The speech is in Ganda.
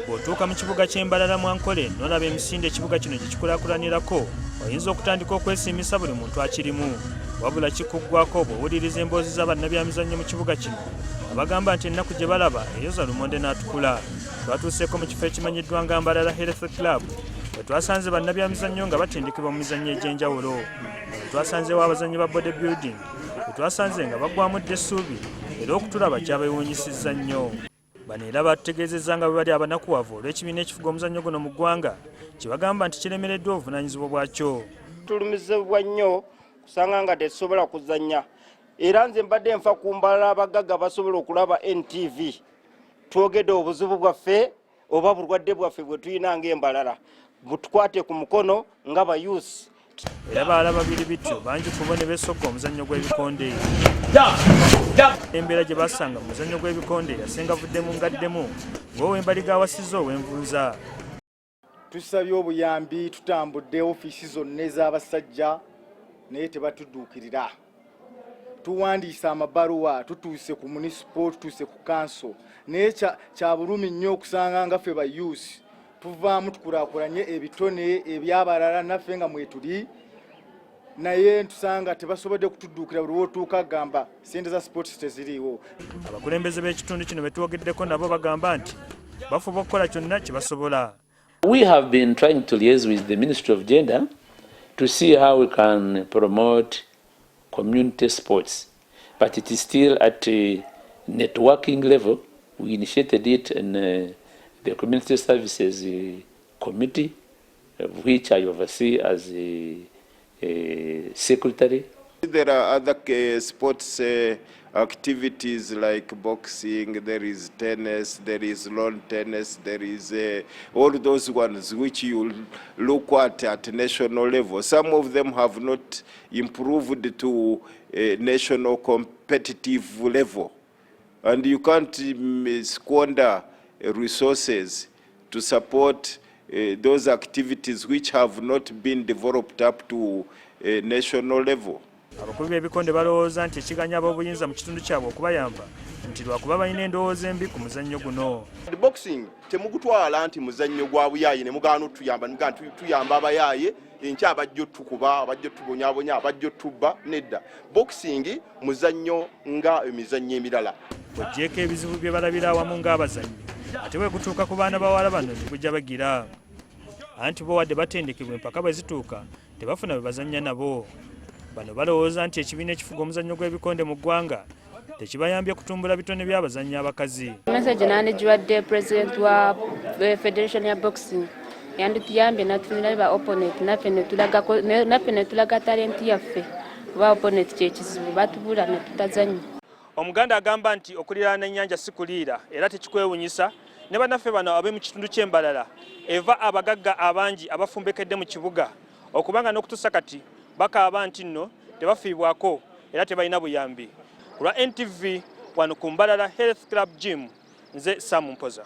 bw'otuuka mu kibuga ky'Embalala Mwankole n'olaba emisinde ekibuga kino gye kikulaakulanirako oyinza okutandika okwesiimisa buli muntu akirimu wabula kikuggwako bw'owuliriza emboozi z'abannabyamizannyo mu kibuga kino abagamba nti ennaku gye balaba eyoza lumonde n'atukula. Twatuuseeko mu kifo ekimanyiddwa nga Mbalala Health Club bwe twasanze bannabyamizannyo nga batendekebwa mu mizannyo egy'enjawulo. Twasanzeewo abazannyi ba bodybuilding bwe twasanze nga baggwamu dda essuubi era okutulaba kyabeewuunyisizza nnyo. Bano era batutegeezezza nga bwe bali abanakuwavu olw'ekibiina ekifuga omuzannyo guno mu ggwanga kye bagamba nti kiremereddwa obuvunaanyizibwa bwakyo. Tulumizibwa nnyo kusanga nga tetusobola kuzannya era nze mbadde nfa ku Mbalala abagagga basobola okulaba NTV twogedde obuzibu bwaffe oba bulwadde bwaffe bwe tulina ng'Embalala butukwate ku mukono nga bayusi. Era balala babiri bityo bangi ku bo ne beesogga omuzannyo gw'ebikonde. Embeera gye basanga mu muzannyo gw'ebikonde yasenga vuddemu ngaddemu ng'ow'embaliga awasizza ow'envunza. Tusabye obuyambi, tutambudde ofiisi zonna ez'abasajja naye tebatudduukirira. Tuwandiisa amabaluwa, tutuuse ku municipal, tutuuse ku council naye kya bulumi nnyo okusanga nga ffe ba youth tuvaamu tukulaakulanye ebitone ebyabalala naffe nga mwetuli naye ntusanga tebasobodde kutudduukira buli lw'otuuka gamba ssente za sports teziriiwo. Abakulembeze b'ekitundu kino betwogeddeko nabo bagamba nti bafuba okukola kyonna kye basobola. We have been trying to liaise with the Ministry of Gender to see how we can promote community sports, but it is still at a networking level. We initiated it in the Community Services Committee, which I oversee as a secretary. There are other sports activities like boxing, there is tennis, there is lawn tennis, there is all those ones which you look at national level. Some of them have not improved to a national competitive level. And you can't squander resources to support those activities which have not been developed up to a national level. Abakulu b'ebikonde balowooza nti ekiganya ab'obuyinza mu kitundu kyabwe okubayamba nti lwakuba balina endowooza embi ku muzannyo guno. Boxing temugutwala nti muzannyo gwa buyaaye ne mugaana otuyamba nimugaa tuyamba abayaaye enkya abajja otukuba abajja otubonyaabonya abajja otubba nedda. Boxing muzannyo nga emizannyo emirala. Bw'oggyeko ebizibu bye balabira awamu ng'abazannyi ate bwe kutuuka ku baana bawala bano ne bujja bagira anti bo wadde batendekebwa empaka bwe zituuka tebafuna bwe bazannya nabo. Bano balowooza nti ekibiina ekifuga omuzannyo gw'ebikonde mu ggwanga tekibayambye kutumbula bitone by'abazannyi abakazi. Message nandigiwadde president wa federation ya boxing yandituyambye natufunira ba opponent naffe ne tulaga talenti yaffe ba opponent kyekizibu batubula ne tutazannya. Omuganda agamba nti okuliraana ennyanja si kuliira era tekikwewunyisa ne bannaffe bano ab'omu kitundu ky'Embalala eva abagagga abangi abafumbekedde mu kibuga okubanga n'okutuusa kati bakaaba nti nno tebafiibwako era tebalina buyambi. Ku lwa NTV wano ku Mbalala Health Club Gym nze Sam Mpoza.